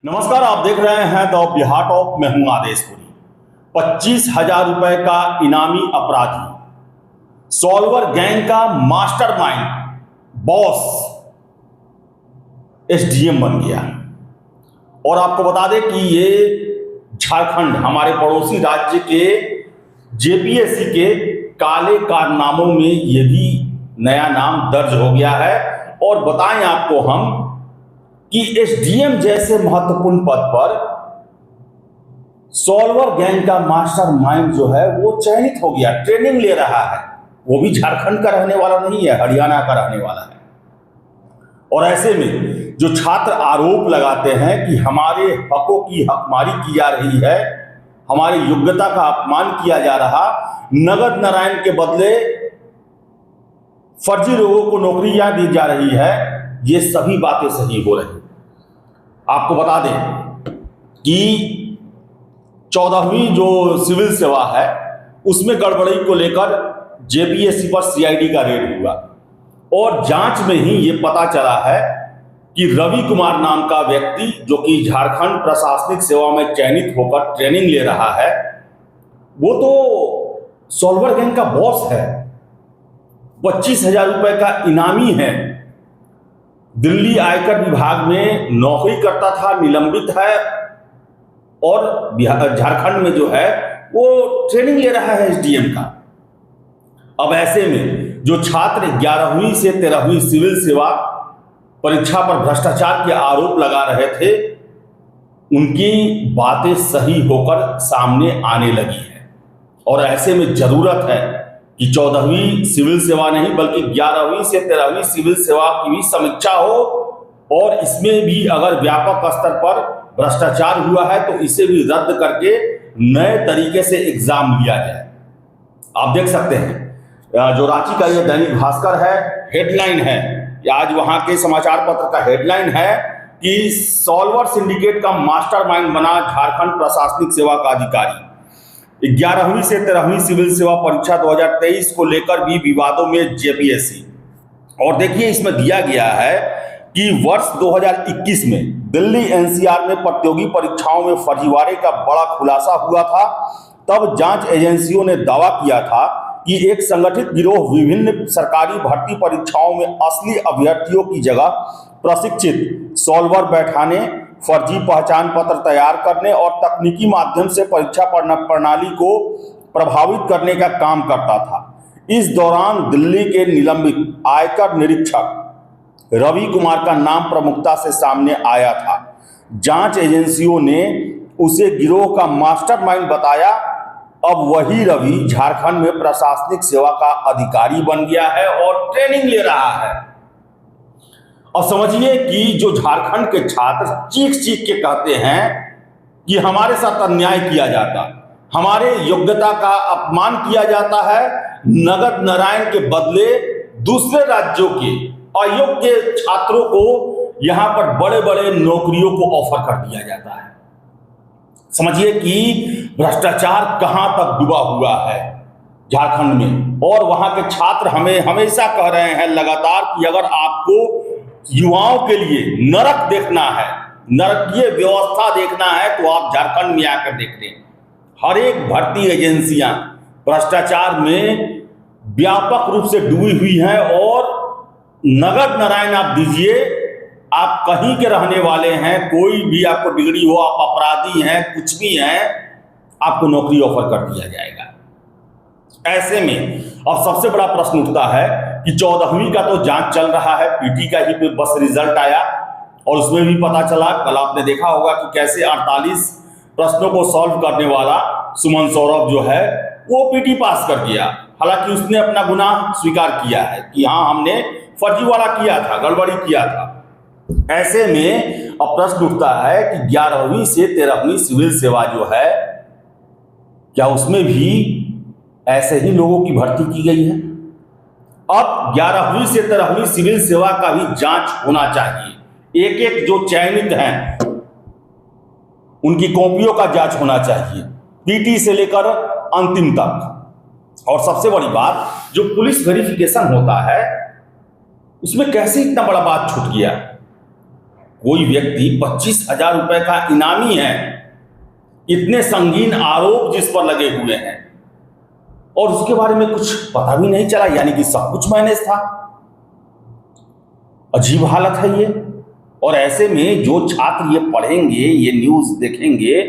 नमस्कार, आप देख रहे हैं द बिहार टॉप। मैं हूं आदेशपुरी। 25,000 रुपए का इनामी अपराधी, सॉल्वर गैंग का मास्टरमाइंड, बॉस एसडीएम बन गया। और आपको बता दें कि ये झारखंड, हमारे पड़ोसी राज्य के जेपीएससी के काले कारनामों में ये भी नया नाम दर्ज हो गया है। और बताएं आपको हम कि एसडीएम जैसे महत्वपूर्ण पद पर सॉल्वर गैंग का मास्टरमाइंड जो है वो चयनित हो गया, ट्रेनिंग ले रहा है। वो भी झारखंड का रहने वाला नहीं है, हरियाणा का रहने वाला है। और ऐसे में जो छात्र आरोप लगाते हैं कि हमारे हकों की हकमारी की जा रही है, हमारी योग्यता का अपमान किया जा रहा, नगद नारायण के बदले फर्जी लोगों को नौकरियां दी जा रही है, ये सभी बातें सही हो रही। आपको बता दें कि 14वीं जो सिविल सेवा है उसमें गड़बड़ी को लेकर जेपीएससी पर सीआईडी का रेड हुआ। और जांच में ही ये पता चला है कि रवि कुमार नाम का व्यक्ति, जो कि झारखंड प्रशासनिक सेवा में चयनित होकर ट्रेनिंग ले रहा है, वो तो सॉल्वर गैंग का बॉस है। 25,000 रुपए का इनामी है। दिल्ली आयकर विभाग में नौकरी करता था, निलंबित है। और झारखंड में जो है वो ट्रेनिंग ले रहा है एसडीएम का। अब ऐसे में जो छात्र 11वीं से 13वीं सिविल सेवा परीक्षा पर भ्रष्टाचार के आरोप लगा रहे थे, उनकी बातें सही होकर सामने आने लगी है। और ऐसे में जरूरत है कि 14वीं सिविल सेवा नहीं बल्कि 11वीं से 13वीं सिविल सेवा की भी समीक्षा हो। और इसमें भी अगर व्यापक स्तर पर भ्रष्टाचार हुआ है तो इसे भी रद्द करके नए तरीके से एग्जाम लिया जाए। आप देख सकते हैं जो रांची का ये दैनिक भास्कर है, हेडलाइन है, आज वहां के समाचार पत्र का हेडलाइन है कि सॉल्वर सिंडिकेट का मास्टरमाइंड बना झारखंड प्रशासनिक सेवा का अधिकारी। 11वीं से 13वीं सिविल सेवा परीक्षा 2023 को लेकर भी विवादों में जेपीएससी। और देखिए इसमें दिया गया है कि वर्ष 2021 में दिल्ली एनसीआर में प्रतियोगी परीक्षाओं में फर्जीवाड़े का बड़ा खुलासा हुआ था। तब जांच एजेंसियों ने दावा किया था कि एक संगठित गिरोह विभिन्न सरकारी भर्ती परीक्षाओं में असली अभ्यर्थियों की जगह प्रशिक्षित सॉल्वर बैठाने, फर्जी पहचान पत्र तैयार करने और तकनीकी माध्यम से परीक्षा प्रणाली को प्रभावित करने का काम करता था। इस दौरान दिल्ली के निलंबित आयकर निरीक्षक रवि कुमार का नाम प्रमुखता से सामने आया था। जांच एजेंसियों ने उसे गिरोह का मास्टरमाइंड बताया। अब वही रवि झारखंड में प्रशासनिक सेवा का अधिकारी बन गया है और ट्रेनिंग ले रहा है। और समझिए कि जो झारखंड के छात्र चीख चीख के कहते हैं कि हमारे साथ अन्याय किया जाता, हमारे योग्यता का अपमान किया जाता है, नगद नारायण के बदले दूसरे राज्यों के अयोग्य छात्रों को यहां पर बड़े बड़े नौकरियों को ऑफर कर दिया जाता है। समझिए कि भ्रष्टाचार कहां तक डूबा हुआ है झारखंड में। और वहां के छात्र हमें हमेशा कह रहे हैं लगातार कि अगर आपको युवाओं के लिए नरक देखना है, नरकीय व्यवस्था देखना है, तो आप झारखंड में आकर देख लें। हर एक भर्ती एजेंसियां भ्रष्टाचार में व्यापक रूप से डूबी हुई हैं। और नगद नारायण आप दीजिए, आप कहीं के रहने वाले हैं, कोई भी आपको डिग्री हो, आप अपराधी हैं, कुछ भी हैं, आपको नौकरी ऑफर कर दिया जाएगा। ऐसे में अब सबसे बड़ा प्रश्न उठता है कि 14वीं का तो जांच चल रहा है, पीटी का ही बस रिजल्ट आया और उसमें भी पता चला, कल आपने देखा होगा कि कैसे 48 प्रश्नों को सॉल्व करने वाला सुमन सौरभ जो है वो पीटी पास कर दिया। हालांकि उसने अपना गुनाह स्वीकार किया है कि हाँ, हमने फर्जीवाड़ा किया था, गड़बड़ी किया था। ऐसे में अब प्रश्न उठता है कि 11वीं से 13वीं सिविल सेवा जो है, क्या उसमें भी ऐसे ही लोगों की भर्ती की गई है? अब 11वीं से 13वीं सिविल सेवा का भी जांच होना चाहिए। एक एक जो चयनित हैं उनकी कॉपियों का जांच होना चाहिए, पीटी से लेकर अंतिम तक। और सबसे बड़ी बात, जो पुलिस वेरिफिकेशन होता है उसमें कैसे इतना बड़ा बात छूट गया? कोई व्यक्ति 25,000 रुपए का इनामी है, इतने संगीन आरोप जिस पर लगे हुए हैं, और उसके बारे में कुछ पता भी नहीं चला, यानी कि सब कुछ मैनेज था। अजीब हालत है ये। और ऐसे में जो छात्र ये पढ़ेंगे, ये न्यूज देखेंगे,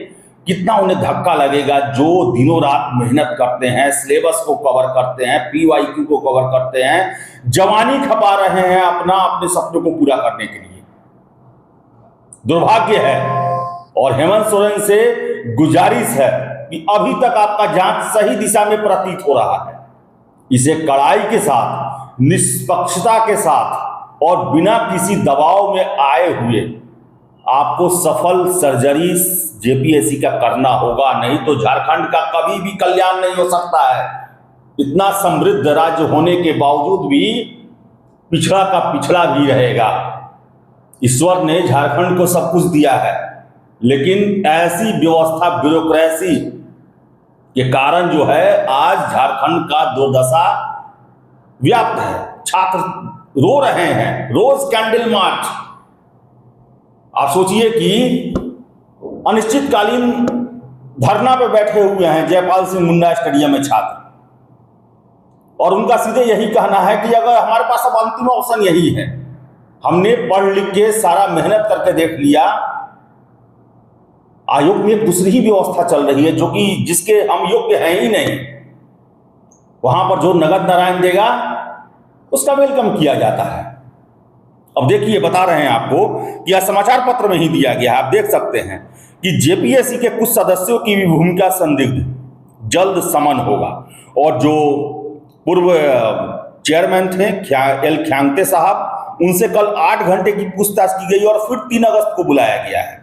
कितना उन्हें धक्का लगेगा, जो दिनों रात मेहनत करते हैं, सिलेबस को कवर करते हैं, PYQ को कवर करते हैं, जवानी खपा रहे हैं अपने सपनों को पूरा करने के लिए। दुर्भाग्य है। और हेमंत सोरेन से गुजारिश है कि अभी तक आपका जांच सही दिशा में प्रतीत हो रहा है, इसे कड़ाई के साथ, निष्पक्षता के साथ और बिना किसी दबाव में आए हुए आपको सफल सर्जरी JPSC का करना होगा, नहीं तो झारखंड का कभी भी कल्याण नहीं हो सकता है। इतना समृद्ध राज्य होने के बावजूद भी पिछड़ा का पिछड़ा भी रहेगा। ईश्वर ने झारखंड को सब कुछ दिया है, लेकिन ऐसी व्यवस्था, ब्यूरोक्रेसी के कारण जो है आज झारखंड का दुर्दशा व्याप्त है। छात्र रो रहे हैं, रोज कैंडल मार्च। आप सोचिए कि अनिश्चितकालीन धरना पे बैठे हुए हैं जयपाल सिंह मुंडा स्टेडियम में छात्र, और उनका सीधे यही कहना है कि अगर हमारे पास अब अंतिम ऑप्शन यही है, हमने पढ़ लिख के सारा मेहनत करके देख लिया, आयोग में एक दूसरी ही व्यवस्था चल रही है जो कि जिसके हम योग्य हैं ही नहीं, वहां पर जो नगद नारायण देगा उसका वेलकम किया जाता है। अब देखिए, बता रहे हैं आपको कि यह समाचार पत्र में ही दिया गया है, आप देख सकते हैं कि JPSC के कुछ सदस्यों की भी भूमिका संदिग्ध, जल्द समन होगा। और जो पूर्व चेयरमैन थे एल ख्यांगते साहब, उनसे कल 8 घंटे की पूछताछ की गई और फिर 3 अगस्त को बुलाया गया है।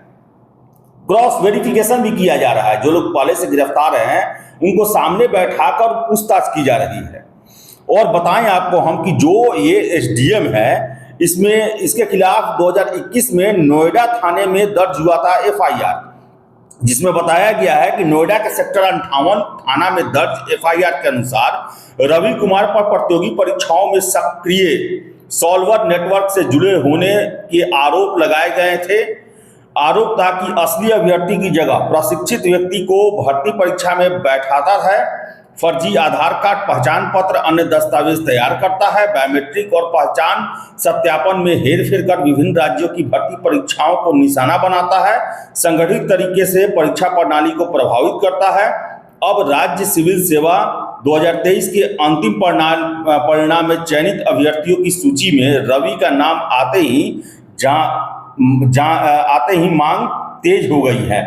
क्रॉस वेरिफिकेशन भी किया जा रहा है, जो लोग पहले से गिरफ्तार हैं उनको सामने बैठाकर पूछताछ की जा रही है। और बताएं आपको हम कि जो ये SDM है, इसके खिलाफ 2021 में नोएडा थाने में दर्ज हुआ था FIR, जिसमें बताया गया है कि नोएडा के सेक्टर 58 थाना में दर्ज FIR के अनुसार रवि कुमार पर प्रतियोगी परीक्षाओं में सक्रिय सॉल्वर नेटवर्क से जुड़े होने के आरोप लगाए गए थे। आरोप था कि असली अभ्यर्थी की जगह प्रशिक्षित व्यक्ति को भर्ती परीक्षा में बैठाता है, फर्जी आधार कार्ड, पहचान पत्र, अन्य दस्तावेज तैयार करता है, बायोमेट्रिक और पहचान सत्यापन में हेरफेर कर विभिन्न राज्यों की भर्ती परीक्षाओं को निशाना बनाता है, संगठित तरीके से परीक्षा प्रणाली को प्रभावित करता है। अब राज्य सिविल सेवा 2023 के अंतिम परिणाम में चयनित अभ्यर्थियों की सूची में रवि का नाम आते ही मांग तेज हो गई है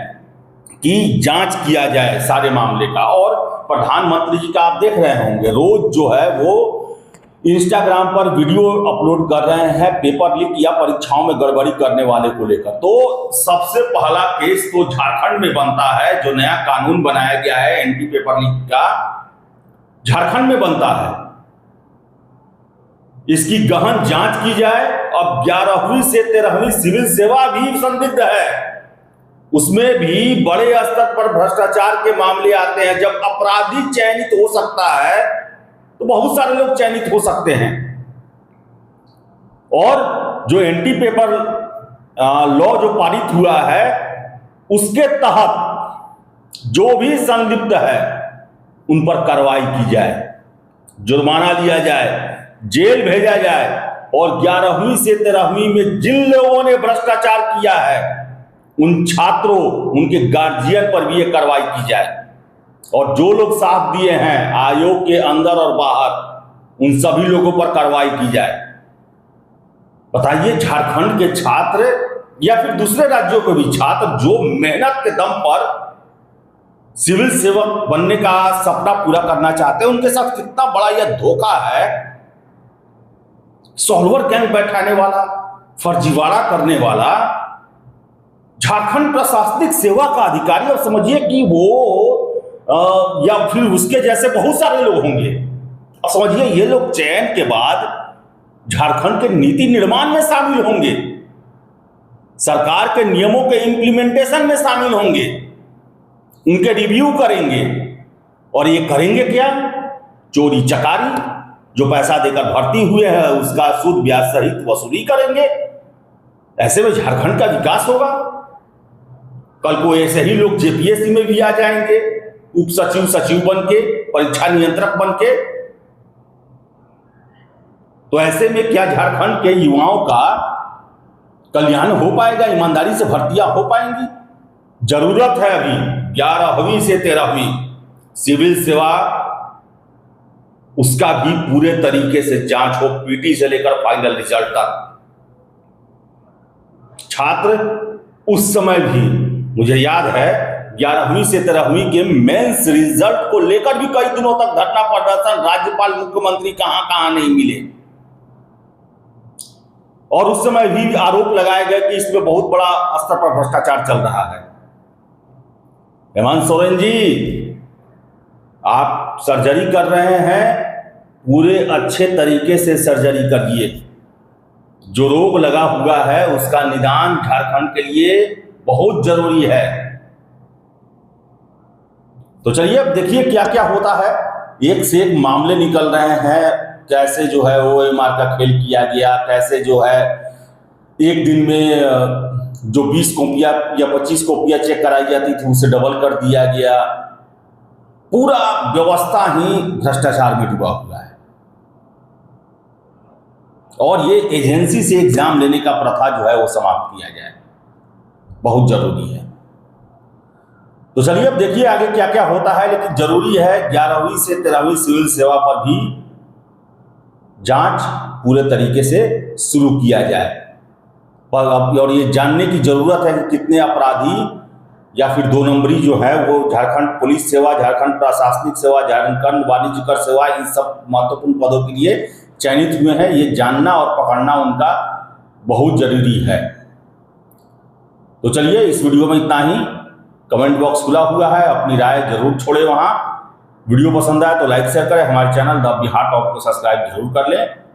कि जांच किया जाए सारे मामले का। और प्रधानमंत्री जी का आप देख रहे होंगे, रोज जो है वो इंस्टाग्राम पर वीडियो अपलोड कर रहे हैं पेपर लीक या परीक्षाओं में गड़बड़ी करने वाले को लेकर। तो सबसे पहला केस तो झारखंड में बनता है, जो नया कानून बनाया गया है एंटी पेपर लीक का, झारखंड में बनता है। इसकी गहन जांच की जाए। अब 11वीं से 13वीं सिविल सेवा भी संदिग्ध है, उसमें भी बड़े स्तर पर भ्रष्टाचार के मामले आते हैं। जब अपराधी चयनित हो सकता है तो बहुत सारे लोग चयनित हो सकते हैं। और जो एंटी पेपर लॉ जो पारित हुआ है, उसके तहत जो भी संलिप्त है उन पर कार्रवाई की जाए, जुर्माना लिया जाए, जेल भेजा जाए। और 11वीं से 13वीं में जिन लोगों ने भ्रष्टाचार किया है उन छात्रों, उनके गार्जियन पर भी ये कार्रवाई की जाए। और जो लोग साथ दिए हैं आयोग के अंदर और बाहर, उन सभी लोगों पर कार्रवाई की जाए। बताइए, झारखंड के छात्र या फिर दूसरे राज्यों के भी छात्र जो मेहनत के दम पर सिविल सेवक बनने का सपना पूरा करना चाहते हैं, उनके साथ कितना बड़ा यह धोखा है। सॉल्वर गैंग बैठाने वाला, फर्जीवाड़ा करने वाला झारखंड प्रशासनिक सेवा का अधिकारी, और समझिए कि वो या फिर उसके जैसे बहुत सारे लोग होंगे। और समझिए ये लोग चयन के बाद झारखंड के नीति निर्माण में शामिल होंगे, सरकार के नियमों के इंप्लीमेंटेशन में शामिल होंगे, उनके रिव्यू करेंगे। और ये करेंगे क्या? चोरी चकारी, जो पैसा देकर भर्ती हुए हैं उसका सूद ब्याज सहित वसूली करेंगे। ऐसे में झारखंड का विकास होगा। कल को ऐसे ही लोग जेपीएससी में भी आ जाएंगे, उप सचिव, सचिव बन के, परीक्षा नियंत्रक बन के। तो ऐसे में क्या झारखंड के युवाओं का कल्याण हो पाएगा? ईमानदारी से भर्तियां हो पाएंगी? जरूरत है अभी 11वीं से 13वीं सिविल सेवा, उसका भी पूरे तरीके से जांच हो, पीटी से लेकर फाइनल रिजल्ट तक। छात्र उस समय भी, मुझे याद है 11वीं से 13वीं के मेंस रिजल्ट को लेकर भी कई दिनों तक धरना प्रदर्शन, राज्यपाल, मुख्यमंत्री कहां कहां नहीं मिले। और उस समय भी आरोप लगाए गए कि इसमें बहुत बड़ा स्तर पर भ्रष्टाचार चल रहा है। हेमंत सोरेन जी, आप सर्जरी कर रहे हैं, पूरे अच्छे तरीके से सर्जरी करिए। जो रोग लगा हुआ है उसका निदान झारखंड के लिए बहुत जरूरी है। तो चलिए अब देखिए क्या क्या होता है। एक से एक मामले निकल रहे हैं, कैसे जो है OMR का खेल किया गया, कैसे जो है एक दिन में जो 20 कॉपियां या 25 कॉपियां चेक कराई जाती थी उसे डबल कर दिया गया। पूरा व्यवस्था ही भ्रष्टाचार में डूबा हुआ है। और ये एजेंसी से एग्जाम लेने का प्रथा जो है वो समाप्त किया जाए, बहुत जरूरी है। तो चलिए अब देखिए आगे क्या क्या होता है। लेकिन जरूरी है 11वीं से 13वीं सिविल सेवा पर भी जांच पूरे तरीके से शुरू किया जाए। और ये जानने की जरूरत है कि कितने अपराधी या फिर 2 नंबरी जो है वो झारखंड पुलिस सेवा, झारखंड प्रशासनिक सेवा, झारखंड वाणिज्य कर सेवा, इन सब महत्वपूर्ण पदों के लिए चयनित हुए हैं। ये जानना और पकड़ना उनका बहुत जरूरी है। तो चलिए इस वीडियो में इतना ही। कमेंट बॉक्स खुला हुआ है, अपनी राय जरूर छोड़े वहां। वीडियो पसंद आए तो लाइक शेयर करें। हमारे चैनल द बिहार टॉप को सब्सक्राइब जरूर कर लें।